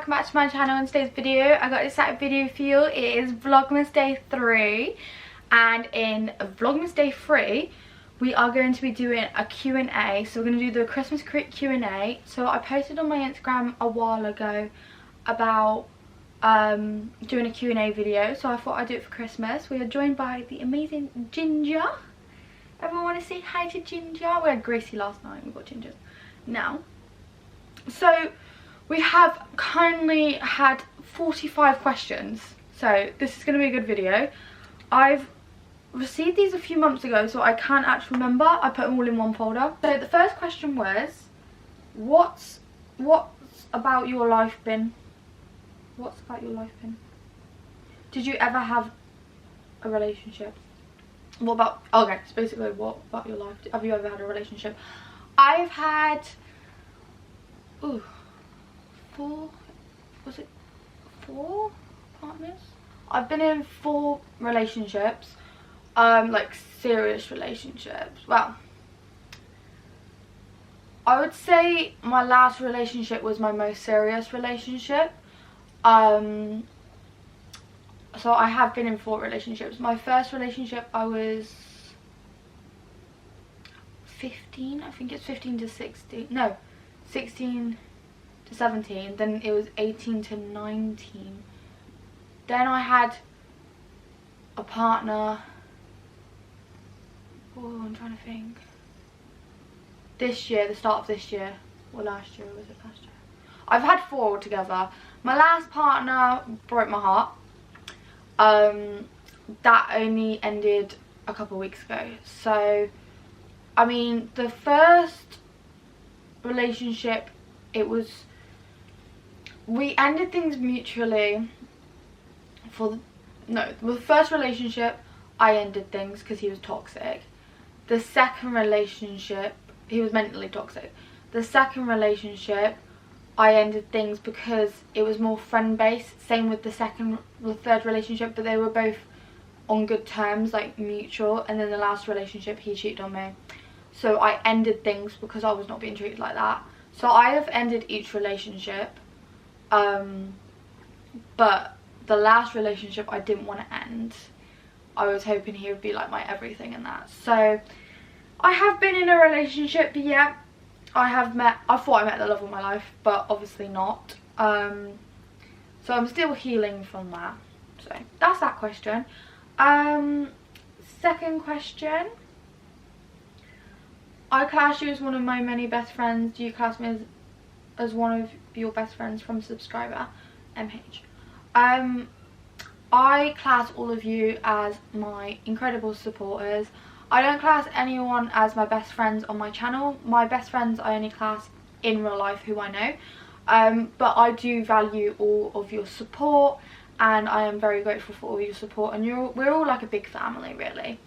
welcome back to my channel. In today's video I got an exciting video for you. It is Vlogmas Day 3, and in Vlogmas Day 3 we are going to be doing a Q&A. So we're going to do the Christmas Q&A. So I posted on my Instagram a while ago about doing a Q&A video, so I thought I'd do it for Christmas. We are joined by the amazing Ginger. Everyone want to say hi to Ginger? We had Gracie last night, we've got Ginger now. So we have currently had 45 questions, so this is going to be a good video. I've received these a few months ago, so I can't actually remember. I put them all in one folder. So the first question was, what's about your life been? What's about your life been? Did you ever have a relationship? What about, okay, so basically what about your life? Have you ever had a relationship? I've had, ooh, four partners? I've been in 4 relationships, like serious relationships. Well, I would say my last relationship was my most serious relationship. So I have been in 4 relationships. My first relationship, I was 15, I think it's 15 to 16, no, 16 to 17, then it was 18 to 19. Then I had a partner, oh, I'm trying to think, this year, the start of this year, or last year, or was it last year? I've had 4 altogether. My last partner broke my heart. That only ended a couple of weeks ago. So, I mean, the first relationship, we ended things mutually the first relationship, I ended things because he was toxic. The second relationship, he was mentally toxic. The second relationship, I ended things because it was more friend based. Same with the third relationship, but they were both on good terms, like mutual. And then the last relationship, he cheated on me, so I ended things because I was not being treated like that. So I have ended each relationship, but the last relationship I didn't want to end. I was hoping he would be like my everything in that. So I have been in a relationship, yeah. I thought I met the love of my life, but obviously not. So I'm still healing from that. So that's that question. Second question. I class you as one of my many best friends. Do you class me as one of your best friends? From subscriber MH. I class all of you as my incredible supporters. I don't class anyone as my best friends on my channel. My best friends I only class in real life, who I know. But I do value all of your support, and I am very grateful for all your support, and we're all like a big family, really.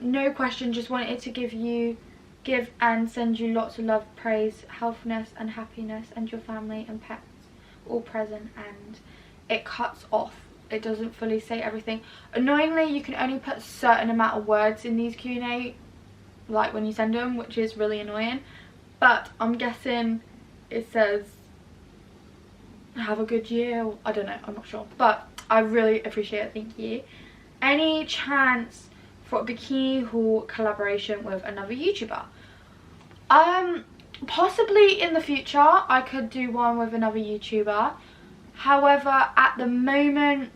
No question, just wanted to give and send you lots of love, praise, healthiness and happiness, and your family and pets all present. And it cuts off. It doesn't fully say everything. Annoyingly, you can only put a certain amount of words in these Q&A, like when you send them, which is really annoying. But I'm guessing it says have a good year. I don't know, I'm not sure, but I really appreciate it. Thank you. Any chance for a bikini haul collaboration with another YouTuber? Possibly in the future I could do one with another YouTuber. However, at the moment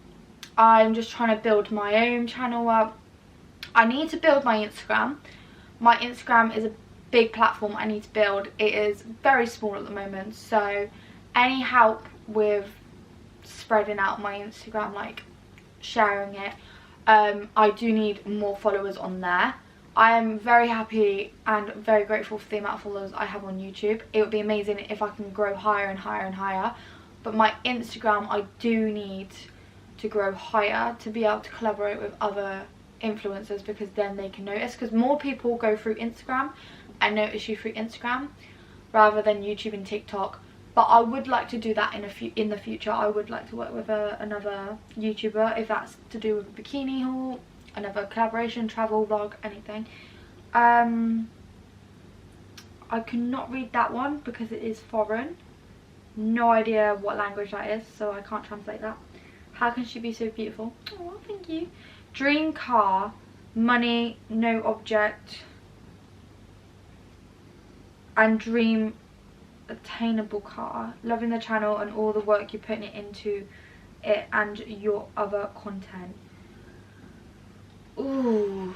I'm just trying to build my own channel up. I need to build my Instagram. My Instagram is a big platform I need to build. It is very small at the moment, so any help with spreading out my Instagram, like sharing it, I do need more followers on there. I am very happy and very grateful for the amount of followers I have on YouTube. It would be amazing if I can grow higher and higher and higher. But my Instagram, I do need to grow higher to be able to collaborate with other influencers, because then they can notice. Because more people go through Instagram and notice you through Instagram rather than YouTube and TikTok. But I would like to do that in the future. I would like to work with another YouTuber, if that's to do with a bikini haul, another collaboration, travel vlog, anything. I cannot read that one because it is foreign. No idea what language that is, so I can't translate that. How can she be so beautiful? Oh, thank you. Dream car, money, no object, and dream attainable car. Loving the channel and all the work you're putting it into it and your other content. Ooh,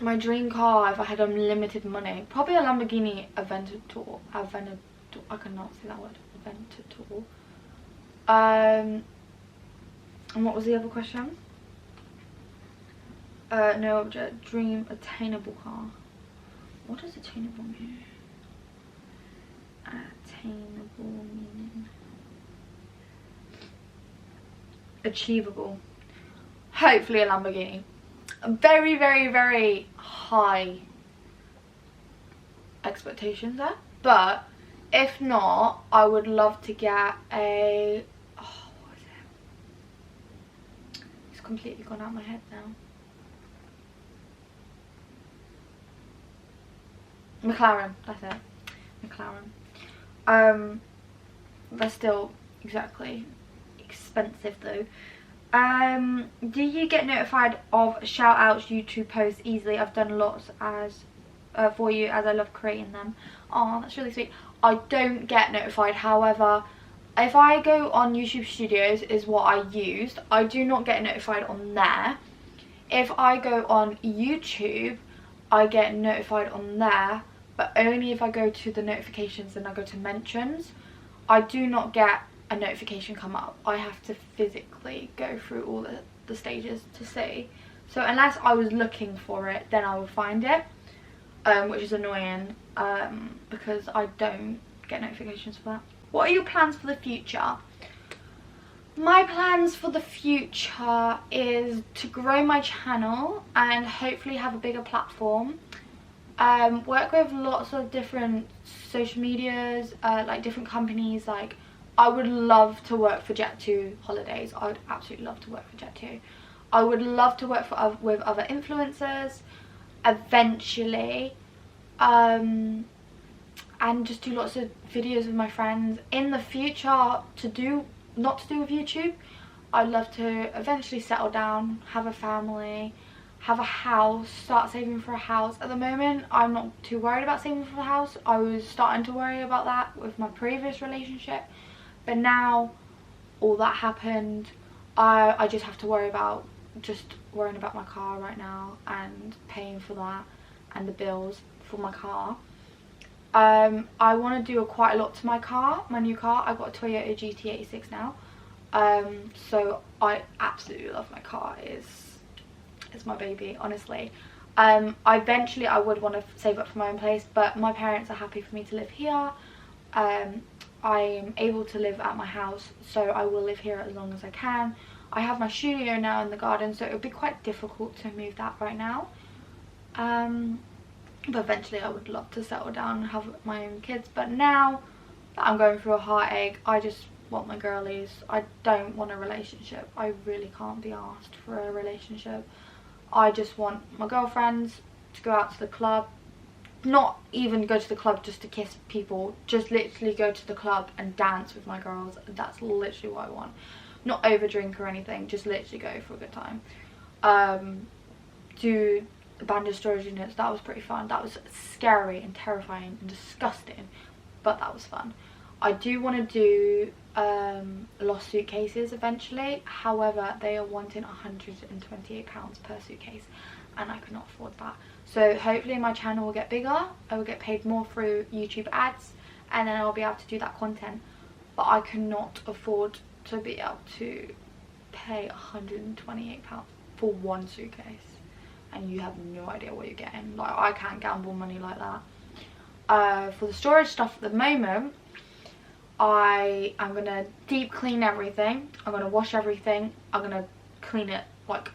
my dream car if I had unlimited money, probably a Lamborghini Aventador. I cannot say that word. Aventador. And what was the other question? No object. Dream attainable car. What does attainable mean? Attainable meaning achievable. Hopefully a Lamborghini. Very, very, very high expectations there, but if not, I would love to get a, oh, what is it? It's completely gone out of my head now. McLaren, that's it. McLaren. They're still exactly expensive though. Do you get notified of shout outs YouTube posts easily? I've done lots as for you, as I love creating them. Oh, that's really sweet. I don't get notified, however, if I go on YouTube Studios is what I used, I do not get notified on there. If I go on YouTube, I get notified on there, but only if I go to the notifications and I go to mentions. I do not get a notification come up. I have to physically go through all the stages to see. So unless I was looking for it, then I would find it, which is annoying because I don't get notifications for that. What are your plans for the future? My plans for the future is to grow my channel and hopefully have a bigger platform. Work with lots of different social medias, like different companies. Like, I would love to work for Jet2 Holidays. I would absolutely love to work for Jet2. I would love to work with other influencers eventually, and just do lots of videos with my friends in the future. Not to do with YouTube. I'd love to eventually settle down, have a family, have a house, start saving for a house. At the moment, I'm not too worried about saving for the house. I was starting to worry about that with my previous relationship, but now all that happened, I just have to worrying about my car right now and paying for that and the bills for my car. I want to do quite a lot to my car, my new car. I got a Toyota GT86 now, so I absolutely love my car. It's my baby, honestly. Eventually I would want to save up for my own place, but my parents are happy for me to live here. I am able to live at my house, so I will live here as long as I can. I have my studio now in the garden, so it would be quite difficult to move that right now. But eventually I would love to settle down and have my own kids. But now that I'm going through a heartache, I just want my girlies. I don't want a relationship. I really can't be asked for a relationship. I just want my girlfriends to go out to the club. Not even go to the club just to kiss people. Just literally go to the club and dance with my girls. That's literally what I want. Not over drink or anything. Just literally go for a good time. Do abandoned storage units. That was pretty fun. That was scary and terrifying and disgusting, but that was fun. I do want to do lost suitcases eventually. However, they are wanting £128 per suitcase and I cannot afford that. So hopefully my channel will get bigger. I will get paid more through YouTube ads and then I'll be able to do that content. But I cannot afford to be able to pay £128 for one suitcase. And you have no idea what you're getting. Like, I can't gamble money like that. For the storage stuff at the moment, I am going to deep clean everything. I'm going to wash everything. I'm going to clean it like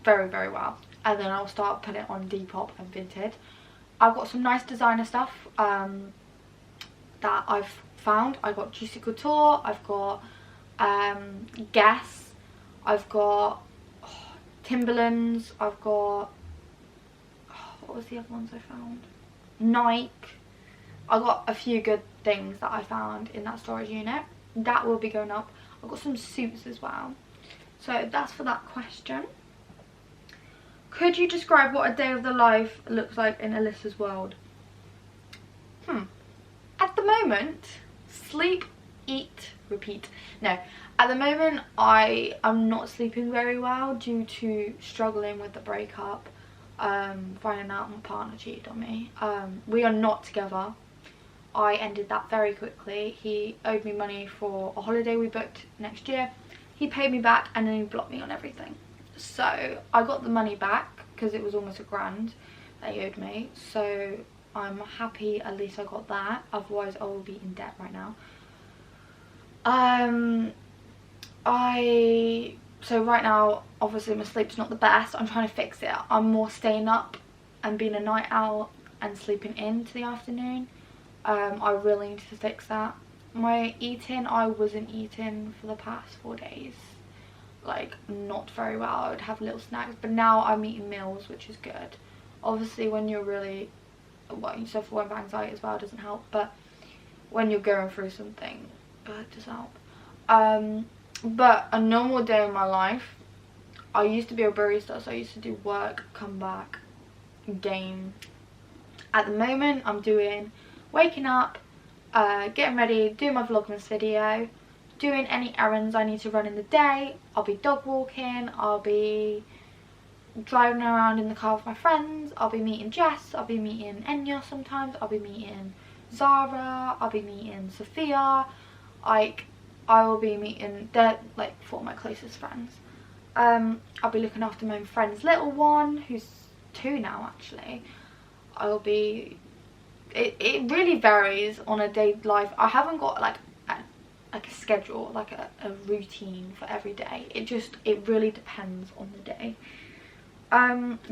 very, very well. And then I'll start putting it on Depop and Vinted. I've got some nice designer stuff that I've found. I've got Juicy Couture. I've got Guess. I've got Timberlands. I've got, what was the other ones I found? Nike. I got a few good things that I found in that storage unit. That will be going up. I've got some suits as well. So that's for that question. Could you describe what a day of the life looks like in Alissa's world? At the moment, sleep, eat, repeat. No, at the moment I am not sleeping very well due to struggling with the breakup, finding out my partner cheated on me. We are not together. I ended that very quickly. He owed me money for a holiday we booked next year. He paid me back and then he blocked me on everything. So I got the money back because it was almost £1,000 that he owed me. So I'm happy at least I got that. Otherwise I will be in debt right now. So right now obviously my sleep's not the best. I'm trying to fix it. I'm more staying up and being a night owl and sleeping into the afternoon. I really need to fix that. My eating, I wasn't eating for the past 4 days. Like, not very well. I would have little snacks, but now I'm eating meals, which is good. Obviously when you're really, well, you suffer with anxiety as well, it doesn't help, but when you're going through something, it does help. But a normal day in my life, I used to be a barista, so I used to do work, come back, game. At the moment I'm doing waking up, getting ready, doing my Vlogmas video, doing any errands I need to run in the day. I'll be dog walking, I'll be driving around in the car with my friends, I'll be meeting Jess, I'll be meeting Enya sometimes, I'll be meeting Zara, I'll be meeting Sophia. Like, I will be meeting, they're like 4 of my closest friends. I'll be looking after my friend's little one, who's 2 now actually. I'll be, it really varies on a day life. I haven't got like a schedule, like a routine for every day. It really depends on the day.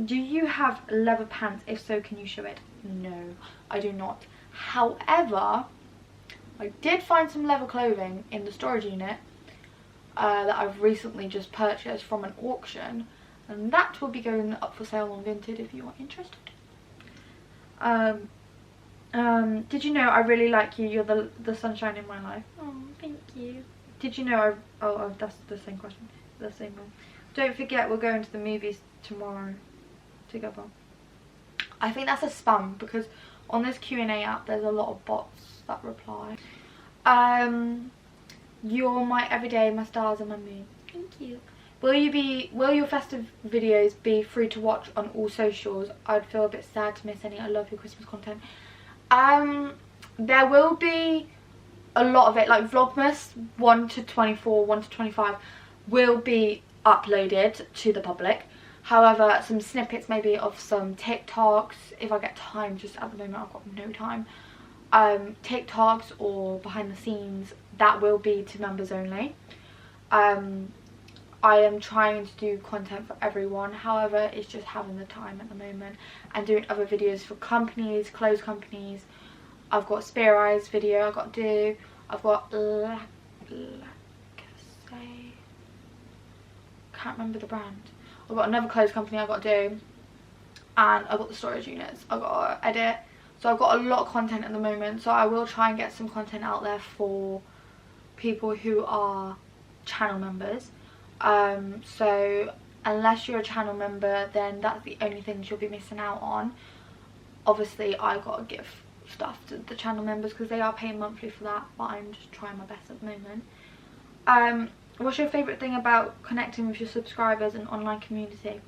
Do you have leather pants? If so, can you show it? No, I do not. However, I did find some leather clothing in the storage unit that I've recently just purchased from an auction, and that will be going up for sale on Vinted if you are interested. Did you know I really like you? You're the sunshine in my life. Oh, thank you. Did you know that's the same question. The same one. Don't forget we're going to the movies tomorrow together. I think that's a spam because on this Q&A app there's a lot of bots that reply. You're my everyday, my stars and my moon. Thank you. Will your festive videos be free to watch on all socials? I'd feel a bit sad to miss any. I love your Christmas content. There will be a lot of it, like Vlogmas 1 to 24, 1 to 25 will be uploaded to the public. However, some snippets maybe of some TikToks, if I get time, just at the moment I've got no time. TikToks or behind the scenes, that will be to members only. I am trying to do content for everyone, however it's just having the time at the moment, and doing other videos for companies, clothes companies. I've got Spear Eyes video I've got to do. I've got can't remember the brand. I've got another clothes company I've got to do, and I've got the storage units I've got to edit. So I've got a lot of content at the moment, so I will try and get some content out there for people who are channel members. So unless you're a channel member, then that's the only things you'll be missing out on. Obviously I gotta give stuff to the channel members because they are paying monthly for that, but I'm just trying my best at the moment. What's your favourite thing about connecting with your subscribers and online community?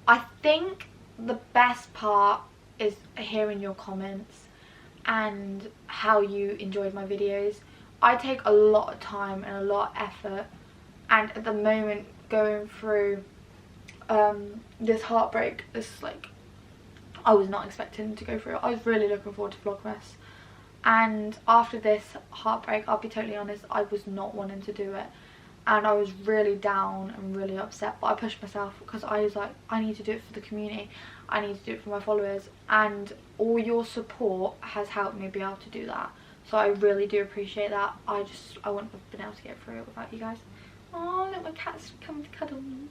I think the best part is hearing your comments and how you enjoyed my videos. I take a lot of time and a lot of effort, and at the moment going through this heartbreak, this like, I was not expecting to go through it. I was really looking forward to Vlogmas, and after this heartbreak, I'll be totally honest, I was not wanting to do it, and I was really down and really upset, but I pushed myself because I was like, I need to do it for the community, I need to do it for my followers, and all your support has helped me be able to do that. So I really do appreciate that. I wouldn't have been able to get through it without you guys. Oh, look, my cat's come to cuddle me.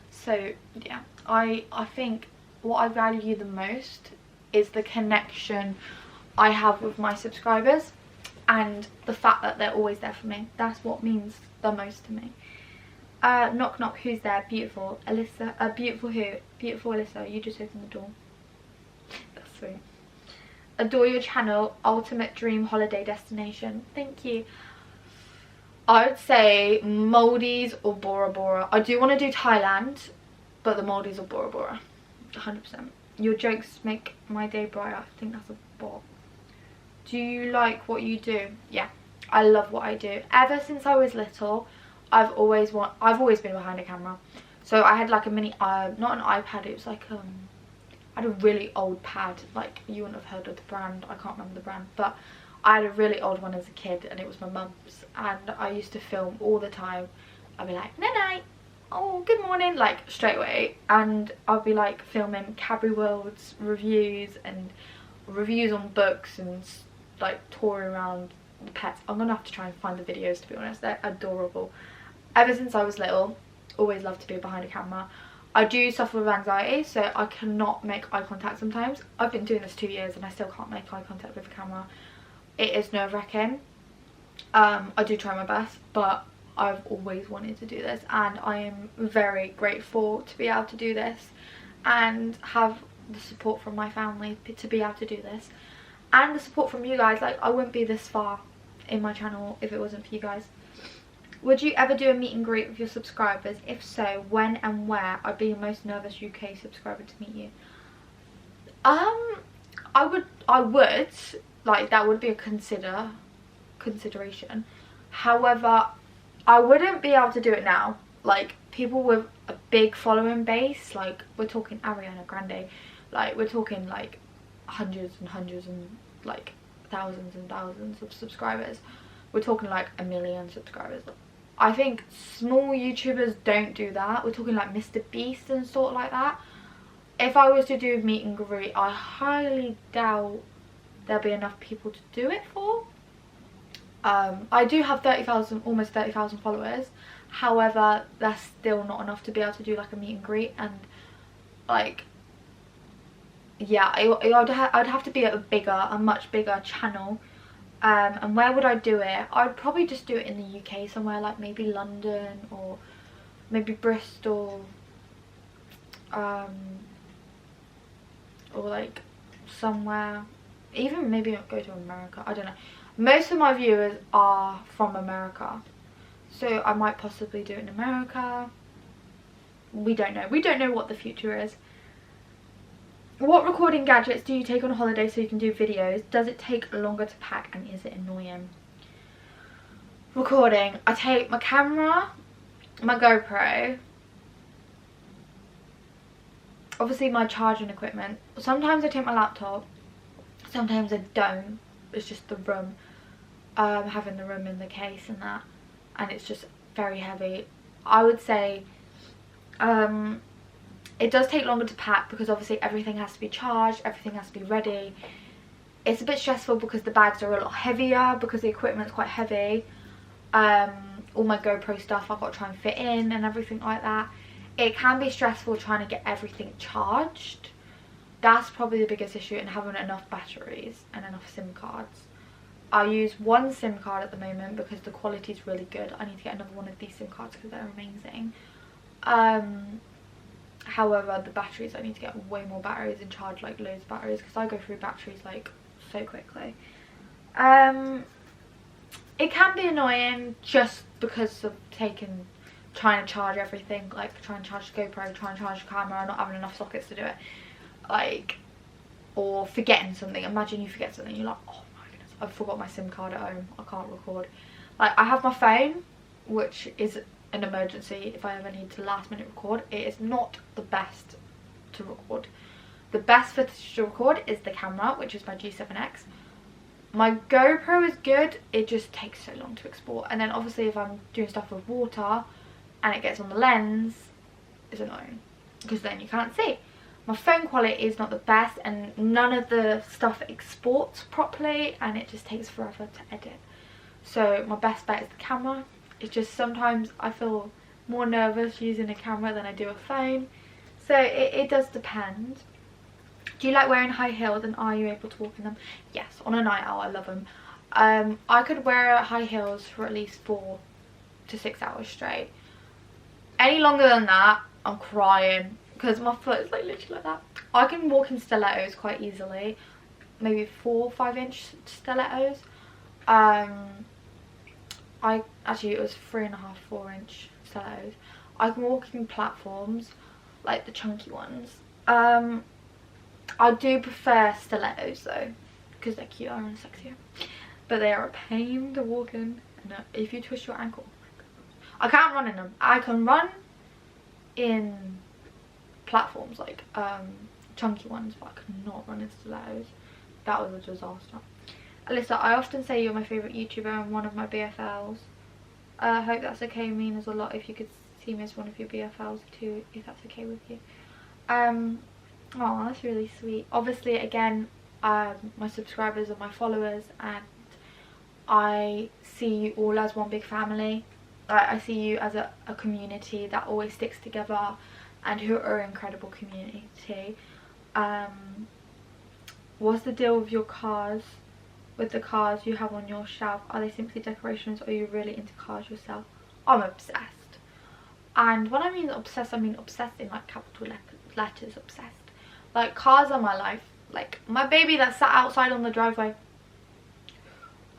So yeah, I think what I value the most is the connection I have with my subscribers, and the fact that they're always there for me. That's what means the most to me. Knock knock, who's there? Beautiful Alissa. Beautiful who? Beautiful Alissa, you just opened the door. That's sweet. Adore your channel, ultimate dream holiday destination. Thank you. I would say Maldives or Bora Bora. I do want to do Thailand, but the Maldives or Bora Bora, 100%. Your jokes make my day brighter. I think that's a bot. Do you like what you do? Yeah, I love what I do. Ever since I was little, I've always been behind a camera. So I had like a mini, not an iPad, it was like I had a really old pad. Like, you wouldn't have heard of the brand, I can't remember the brand, but I had a really old one as a kid, and it was my mum's, and I used to film all the time. I'd be like, night night, oh good morning, like straight away, and I'd be like filming Cadbury World's reviews and reviews on books and like touring around the pets. I'm gonna have to try and find the videos, to be honest. They're adorable. Ever since I was little, always loved to be behind a camera. I do suffer with anxiety, so I cannot make eye contact sometimes. I've been doing this 2 years and I still can't make eye contact with a camera. It is nerve-wracking. I do try my best, but I've always wanted to do this, and I am very grateful to be able to do this and have the support from my family to be able to do this, and the support from you guys. Like, I wouldn't be this far in my channel if it wasn't for you guys. Would you ever do a meet and greet with your subscribers? If so, when and where? I'd be your most nervous UK subscriber to meet you. I would, like, that would be a consideration. However, I wouldn't be able to do it now. Like, people with a big following base, like, we're talking Ariana Grande, like, we're talking like hundreds and hundreds and like thousands and thousands of subscribers. We're talking like 1 million subscribers. I think small YouTubers don't do that. We're talking like Mr. Beast and sort of like that. If I was to do a meet and greet, I highly doubt there'll be enough people to do it for. I do have 30,000, almost 30,000 followers. However, that's still not enough to be able to do like a meet and greet, and like, yeah, I'd have to be at a much bigger channel. And where would I do it? I'd probably just do it in the UK somewhere, like maybe London or maybe Bristol, or like somewhere, even maybe I'll go to America. I don't know. Most of my viewers are from America, so I might possibly do it in America. We don't know. We don't know what the future is. What recording gadgets do you take on holiday so you can do videos? Does it take longer to pack, and is it annoying? Recording. I take my camera, my GoPro, obviously my charging equipment. Sometimes I take my laptop, sometimes I don't. It's just the room, having the room in the case and that, and it's just very heavy. I would say it does take longer to pack because obviously everything has to be charged, everything has to be ready. It's a bit stressful because the bags are a lot heavier, because the equipment's quite heavy. All my GoPro stuff I've got to try and fit in and everything like that. It can be stressful trying to get everything charged. That's probably the biggest issue, and having enough batteries and enough SIM cards. I use one SIM card at the moment because the quality is really good. I need to get another one of these SIM cards because they're amazing. However, the batteries, I need to get way more batteries and charge like loads of batteries because I go through batteries like so quickly. It can be annoying just because of trying to charge everything, like trying to charge the GoPro, trying to charge the camera, not having enough sockets to do it, like, or forgetting something. Imagine you forget something, you're like, oh my goodness, I forgot my SIM card at home, I can't record. Like, I have my phone, which is an emergency if I ever need to last minute record. It is not the best to record. The best footage to record is the camera, which is my G7X. My GoPro is good, it just takes so long to export, and then obviously if I'm doing stuff with water and it gets on the lens, it's annoying because then you can't see. My phone quality is not the best, and none of the stuff exports properly, and it just takes forever to edit. So my best bet is the camera. It's just sometimes I feel more nervous using a camera than I do a phone, so it does depend. Do you like wearing high heels, and are you able to walk in them? Yes, on a night out I love them. I could wear high heels for at least 4 to 6 hours straight. Any longer than that, I'm crying because my foot is like literally like that. I can walk in stilettos quite easily, maybe 4 or 5 inch stilettos. Actually it was 3.5, 4 inch stilettos. I can walk in platforms, like the chunky ones. I do prefer stilettos though, because they're cuter and sexier, but they are a pain to walk in. And if you twist your ankle, I can't run in them. I can run in platforms, like chunky ones, but I could not run in stilettos. That was a disaster. Alissa, I often say you're my favourite YouTuber and one of my BFLs. I hope that's okay. It means a lot if you could see me as one of your BFLs too, if that's okay with you. Oh, that's really sweet. Obviously, again, my subscribers are my followers, and I see you all as one big family. I see you as a community that always sticks together and who are an incredible community. What's the deal with your cars? With the cars you have on your shelf, are they simply decorations, or are you really into cars yourself? I'm obsessed. And when I mean obsessed, I mean obsessed in like capital letters, obsessed. Like, cars are my life. Like, my baby that sat outside on the driveway,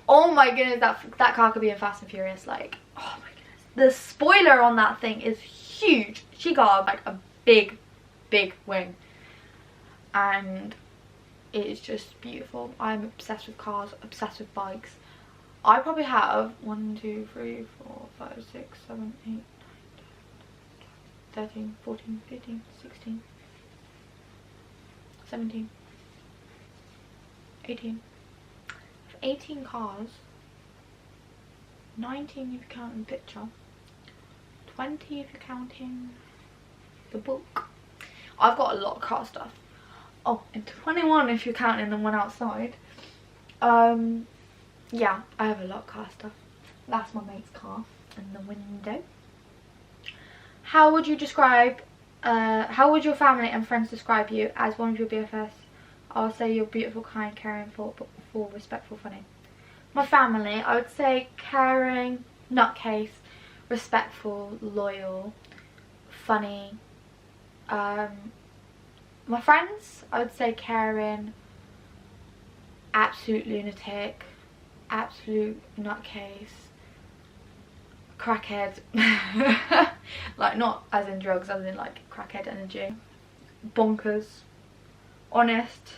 oh my goodness, that car could be in Fast and Furious. Like, oh my goodness, the spoiler on that thing is huge. She got like a big wing, and it is just beautiful. I'm obsessed with cars, obsessed with bikes. I probably have 1, 2, 3, 4, 5, 6, 7, 8, 9, 10, 13, 14, 15, 16, 17, 18. 18 cars, 19 if you're counting the picture, 20 if you're counting the book. I've got a lot of car stuff. Oh, and 21 if you're counting the one outside. Yeah, I have a lot of car stuff. That's my mate's car in the window. How would you describe, how would your family and friends describe you as one of your BFFs? I'll say you're beautiful, kind, caring, thoughtful, respectful, funny. My family, I would say caring, nutcase, respectful, loyal, funny. My friends, I would say caring, absolute lunatic, absolute nutcase, crackhead. Like, not as in drugs, as in like crackhead energy. Bonkers, honest,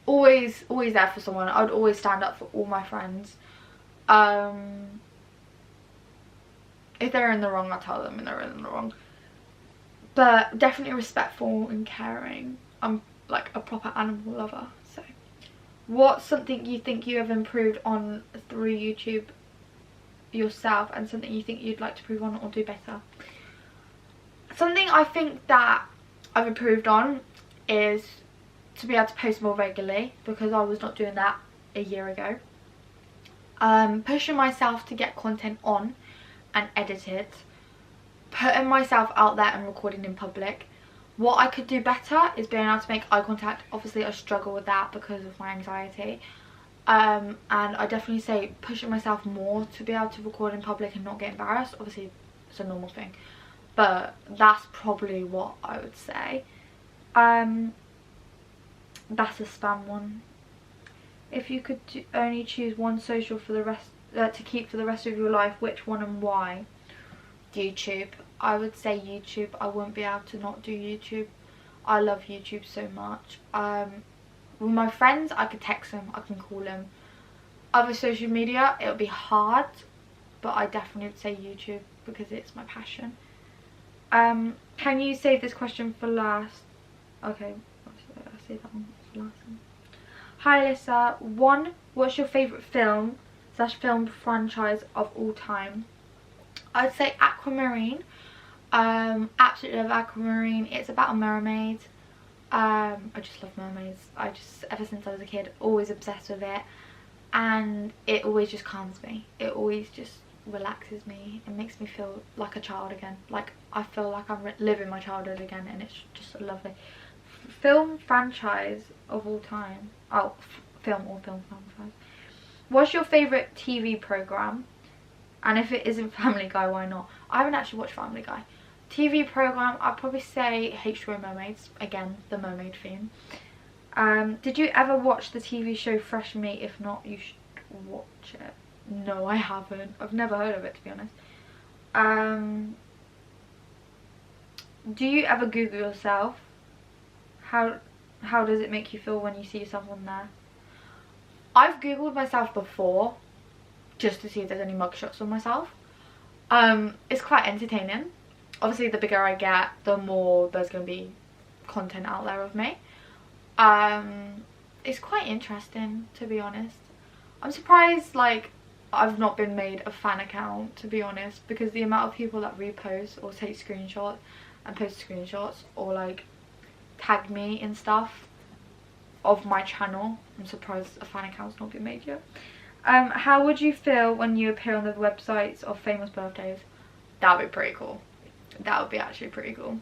always there for someone. I would always stand up for all my friends. If they're in the wrong, I'll tell them and they're in the wrong. But definitely respectful and caring. I'm like a proper animal lover. So, what's something you think you have improved on through YouTube yourself, and something you think you'd like to improve on or do better? Something I think that I've improved on is to be able to post more regularly, because I was not doing that a year ago. Pushing myself to get content on and edited, putting myself out there and recording in public. What I could do better is being able to make eye contact. Obviously I struggle with that because of my anxiety, and I definitely say pushing myself more to be able to record in public and not get embarrassed. Obviously it's a normal thing, but that's probably what I would say. That's a spam one. If you could only choose one social for the rest to keep for the rest of your life, which one and why? YouTube. I would say YouTube. I wouldn't be able to not do YouTube. I love YouTube so much. With my friends, I could text them, I can call them. Other social media, it would be hard, but I definitely would say YouTube because it's my passion. Can you save this question for last? Okay, I'll save that one for last one. Hi Alissa, what's your favourite film / film franchise of all time? I'd say Aquamarine. Absolutely love Aquamarine. It's about a mermaid. I just love mermaids. Ever since I was a kid, always obsessed with it, and it always just calms me. It always just relaxes me. It makes me feel like a child again. Like I feel like I'm living my childhood again, and it's just lovely. Film franchise of all time. Oh, film franchise. What's your favourite TV programme? And if it isn't Family Guy, why not? I haven't actually watched Family Guy. TV programme, I'd probably say H2O Mermaids. Again, the mermaid theme. Did you ever watch the TV show Fresh Meat? If not, you should watch it. No, I haven't. I've never heard of it, to be honest. Do you ever Google yourself? How does it make you feel when you see yourself on there? I've Googled myself before, just to see if there's any mugshots of myself. It's quite entertaining. Obviously, the bigger I get, the more there's going to be content out there of me. It's quite interesting, to be honest. I'm surprised, like, I've not been made a fan account, to be honest, because the amount of people that repost or take screenshots and post screenshots or like tag me in stuff of my channel, I'm surprised a fan account's not been made yet. How would you feel when you appear on the websites of famous birthdays? That would be pretty cool. That would be actually pretty cool.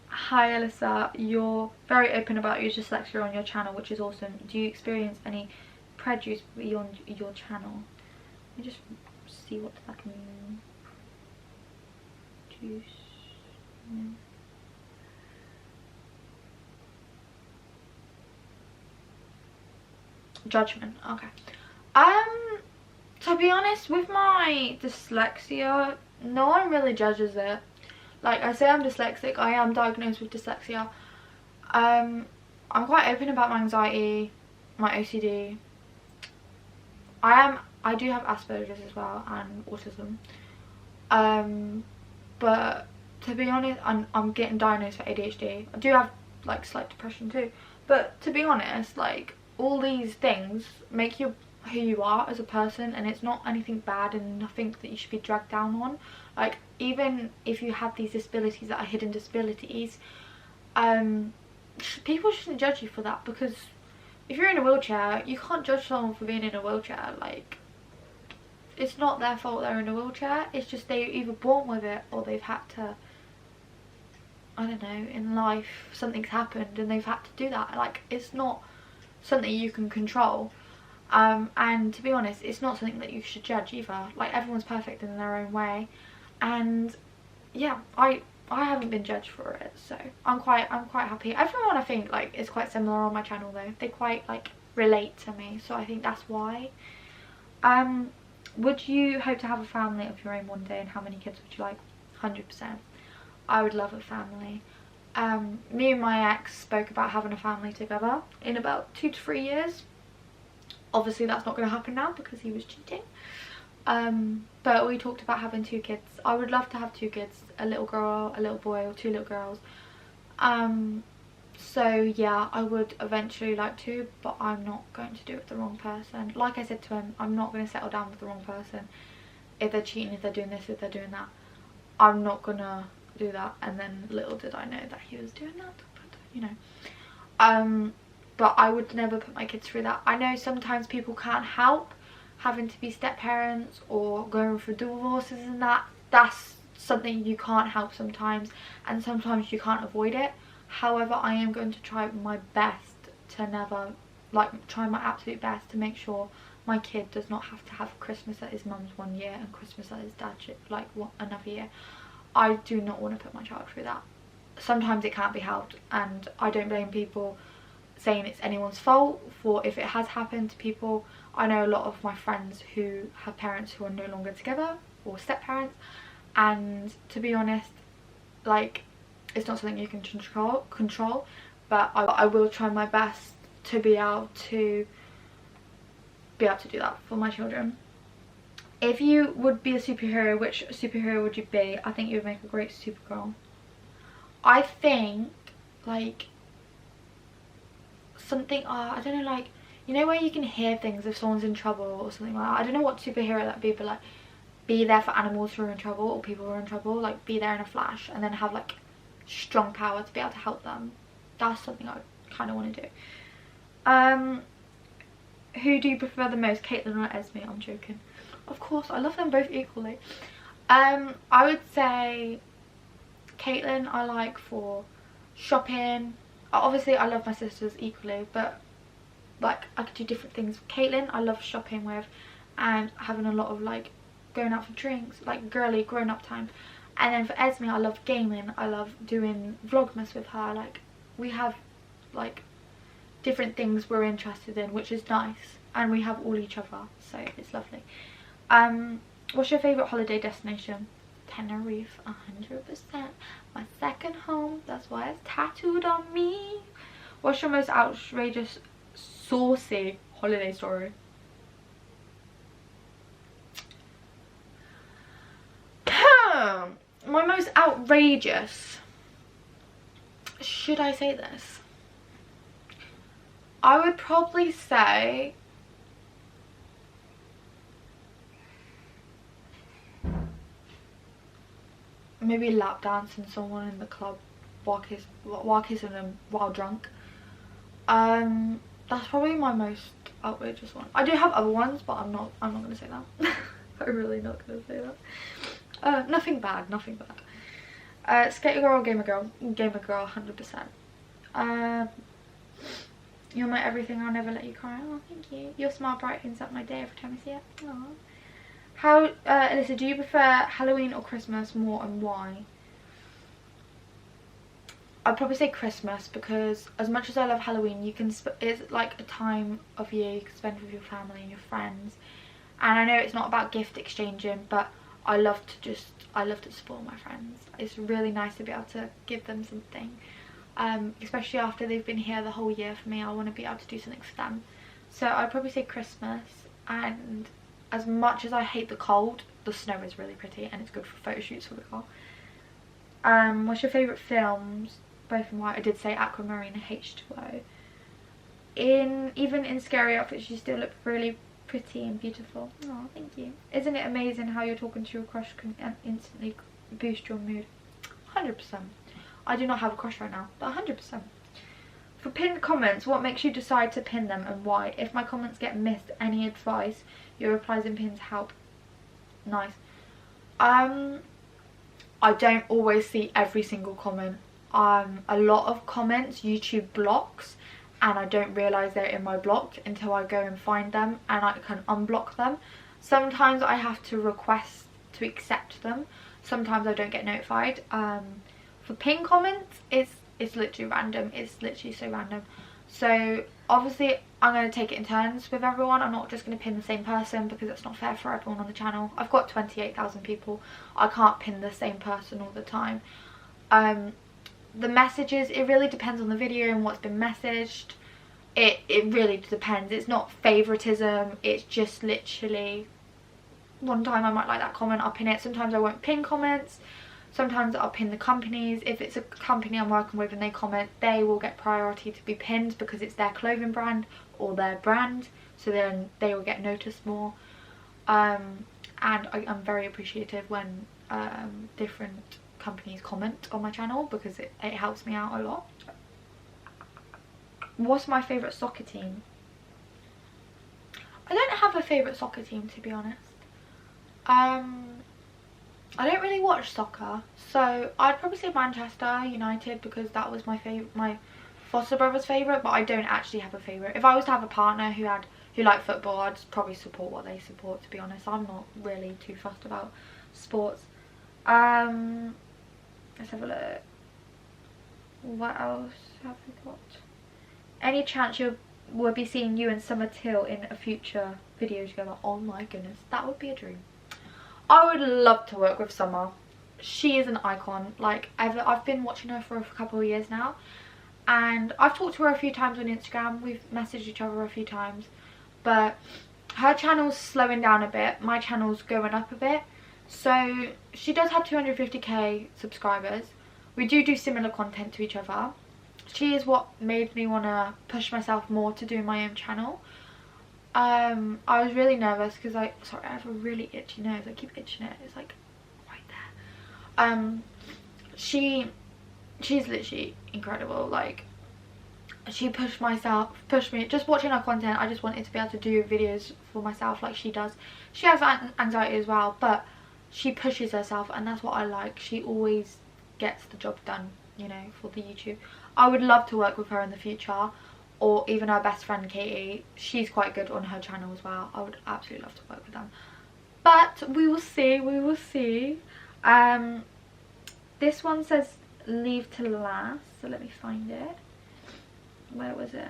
Hi Alissa, you're very open about your dyslexia on your channel, which is awesome. Do you experience any prejudice beyond your channel? Let me just see what that can mean. Juice. Yeah. Judgment. Okay. To be honest, with my dyslexia, no one really judges it. Like, I say I'm dyslexic, I am diagnosed with dyslexia. I'm quite open about my anxiety, my OCD. I do have Asperger's as well, and autism. But to be honest, I'm getting diagnosed for ADHD. I do have like slight depression too. But to be honest, like, all these things make you who you are as a person, and it's not anything bad and nothing that you should be dragged down on. Like, even if you have these disabilities that are hidden disabilities, people shouldn't judge you for that, because if you're in a wheelchair, you can't judge someone for being in a wheelchair. Like, it's not their fault they're in a wheelchair, it's just they're either born with it or they've had to, I don't know, in life something's happened and they've had to do that. Like, it's not something you can control. And to be honest, it's not something that you should judge either. Like, everyone's perfect in their own way, and yeah, I haven't been judged for it, so I'm quite happy. Everyone, I think, like, is quite similar on my channel though. They quite like relate to me, so I think that's why. Would you hope to have a family of your own one day, and how many kids would you like? 100%. I would love a family. Me and my ex spoke about having a family together in about 2 to 3 years. Obviously that's not going to happen now because he was cheating. But we talked about having 2 kids. I would love to have 2 kids, a little girl, a little boy, or 2 little girls. So yeah, I would eventually like to, but I'm not going to do it with the wrong person. Like I said to him, I'm not going to settle down with the wrong person. If they're cheating, if they're doing this, if they're doing that, I'm not going to do that. And then little did I know that he was doing that, but you know. But I would never put my kids through that. I know sometimes people can't help having to be step-parents or going through divorces and that. That's something you can't help sometimes, and sometimes you can't avoid it. However, I am going to try my best to never, like, try my absolute best to make sure my kid does not have to have Christmas at his mum's one year and Christmas at his dad's, like, another year. I do not want to put my child through that. Sometimes it can't be helped, and I don't blame people saying it's anyone's fault for if it has happened to people. I know a lot of my friends who have parents who are no longer together, or step parents, and to be honest, like, it's not something you can control, but I will try my best to be able to do that for my children. If you would be a superhero, which superhero would you be? I think you would make a great Supergirl. I think, like, something, I don't know, like, you know where you can hear things if someone's in trouble or something like that. I don't know what superhero that'd be, but like, be there for animals who are in trouble or people who are in trouble. Like, be there in a flash, and then have like strong power to be able to help them. That's something I kind of want to do. Who do you prefer the most, Caitlyn or Esme? I'm joking. Of course, I love them both equally. I would say Caitlin I like for shopping. Obviously I love my sisters equally, but like I could do different things. Caitlin I love shopping with and having a lot of like going out for drinks, like girly grown-up time. And then for Esme I love gaming. I love doing Vlogmas with her. Like we have like different things we're interested in, which is nice, and we have all each other, so it's lovely. What's your favourite holiday destination? Tenerife, 100%. My second home, that's why it's tattooed on me. What's your most outrageous saucy holiday story? My most outrageous, should I say this? I would probably say maybe lap dancing someone in the club while kissing them while drunk. That's probably my most outrageous one. I do have other ones, but I'm not gonna say that. I'm really not gonna say that. Nothing bad, nothing bad. Skater girl or gamer girl? Gamer girl, 100%. You're my everything, I'll never let you cry. Oh, thank you. Your smile brightens up my day every time I see it. Aww. How, Alissa, do you prefer Halloween or Christmas more, and why? I'd probably say Christmas, because as much as I love Halloween, it's like a time of year you can spend with your family and your friends. And I know it's not about gift exchanging, but I love to spoil my friends. It's really nice to be able to give them something. Especially after they've been here the whole year for me, I want to be able to do something for them. So I'd probably say Christmas. And as much as I hate the cold, the snow is really pretty and it's good for photo shoots for the car. What's your favourite films? Both and white. I did say Aquamarine and H2O. Even in scary outfits you still look really pretty and beautiful. Oh, thank you. Isn't it amazing how you're talking to your crush can instantly boost your mood? 100%. I do not have a crush right now, but 100%. For pinned comments, what makes you decide to pin them and why? If my comments get missed, any advice? Your replies and pins help. Nice. I don't always see every single comment. A lot of comments YouTube blocks, and I don't realise they're in my block until I go and find them and I can unblock them. Sometimes I have to request to accept them. Sometimes I don't get notified. For pin comments, it's literally random. It's literally so random. So obviously I'm going to take it in turns with everyone. I'm not just going to pin the same person, because that's not fair for everyone on the channel. I've got 28,000 people. I can't pin the same person all the time. The messages, it really depends on the video and what's been messaged. It really depends. It's not favoritism. It's just literally one time I might like that comment, I'll pin it. Sometimes I won't pin comments. Sometimes I'll pin the companies. If it's a company I'm working with and they comment, they will get priority to be pinned because it's their clothing brand or their brand, so then they will get noticed more. And I'm very appreciative when different companies comment on my channel, because it helps me out a lot. What's my favourite soccer team? I don't have a favourite soccer team, to be honest. I don't really watch soccer, so I'd probably say Manchester United, because that was my foster brother's favourite, but I don't actually have a favourite. If I was to have a partner who liked football, I'd probably support what they support, to be honest. I'm not really too fussed about sports. Let's have a look. What else have we got? Any chance we'll be seeing you and Summer Till in a future video together? Oh my goodness, that would be a dream. I would love to work with Summer. She is an icon. Like, I've been watching her for a couple of years now, and I've talked to her a few times on Instagram. We've messaged each other a few times, but her channel's slowing down a bit. My channel's going up a bit. So she does have 250k subscribers. We do similar content to each other. She is what made me want to push myself more to do my own channel. I was really nervous because I have a really itchy nose. I keep itching it. It's like right there. She's literally incredible. Like, she pushed me, just watching her content. I just wanted to be able to do videos for myself like she does. She has anxiety as well, but she pushes herself, and that's what I like. She always gets the job done, you know, for the YouTube. I would love to work with her in the future, or even her best friend Katie. She's quite good on her channel as well. I would absolutely love to work with them, but we will see, we will see. This one says leave to last, so let me find it. Where was it?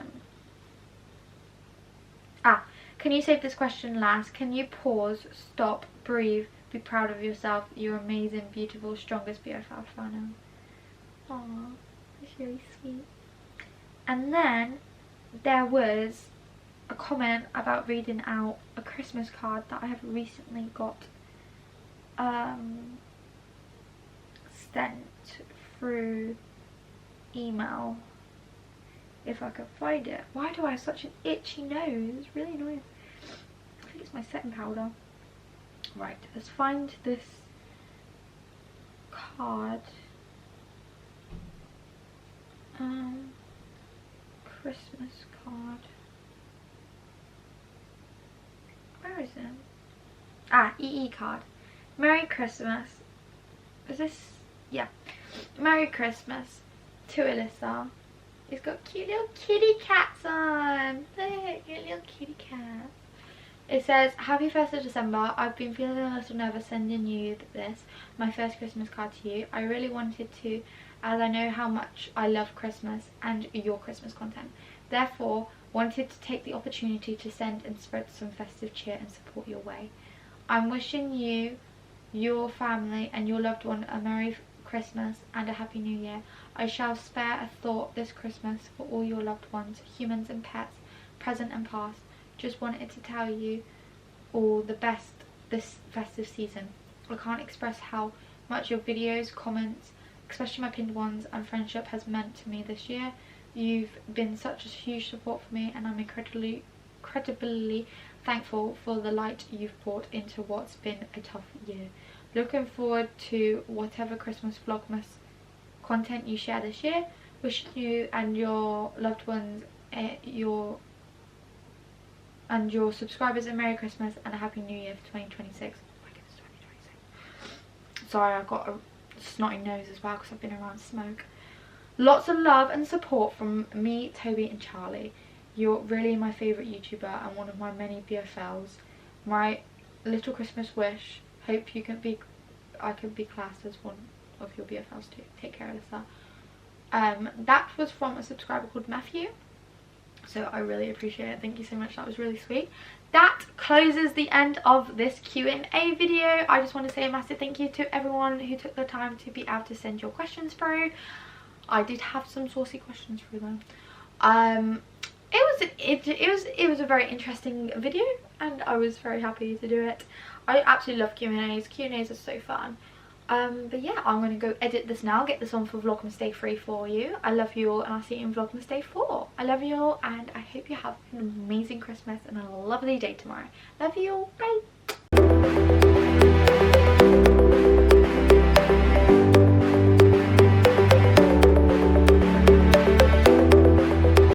Can you save this question last? Can you pause, stop, breathe, be proud of yourself? You're amazing, beautiful, strongest BFF fan. Aww, that's really sweet. And then there was a comment about reading out a Christmas card that I have recently got sent through email. If I can find it. Why do I have such an itchy nose? It's really annoying. I think it's my setting powder. Right, let's find this card. Christmas card. Where is it? EE card. Merry Christmas. Is this? Yeah. Merry Christmas to Alissa. It's got cute little kitty cats on. Look, your little kitty cat. It says, happy 1st of December. I've been feeling a little nervous sending you this, my first Christmas card to you. I really wanted to, as I know how much I love Christmas and your Christmas content. Therefore, wanted to take the opportunity to send and spread some festive cheer and support your way. I'm wishing you, your family and your loved one a Merry Christmas and a Happy New Year. I shall spare a thought this Christmas for all your loved ones, humans and pets, present and past. Just wanted to tell you all the best this festive season. I can't express how much your videos, comments, especially my pinned ones, and friendship has meant to me this year. You've been such a huge support for me, and I'm incredibly thankful for the light you've brought into what's been a tough year. Looking forward to whatever Christmas Vlogmas content you share this year. Wishing you and your loved ones, your subscribers a Merry Christmas and a Happy New Year for 2026. Oh my goodness, 2026. Sorry, I've got a snotty nose as well because I've been around smoke. Lots of love and support from me, Toby and Charlie. You're really my favourite YouTuber and one of my many BFLs. My little Christmas wish. Hope I can be classed as one of your BFLs too. Take care, Alissa. That was from a subscriber called Matthew. So I really appreciate it. Thank you so much. That was really sweet. That closes the end of this Q&A video. I just want to say a massive thank you to everyone who took the time to be able to send your questions through. I did have some saucy questions through them. It was a very interesting video and I was very happy to do it. I absolutely love Q&As. Q&As are so fun. But yeah, I'm going to go edit this now, get this on for Vlogmas Day 3 for you. I love you all and I'll see you in Vlogmas Day 4. I love you all and I hope you have an amazing Christmas and a lovely day tomorrow. Love you all. Bye.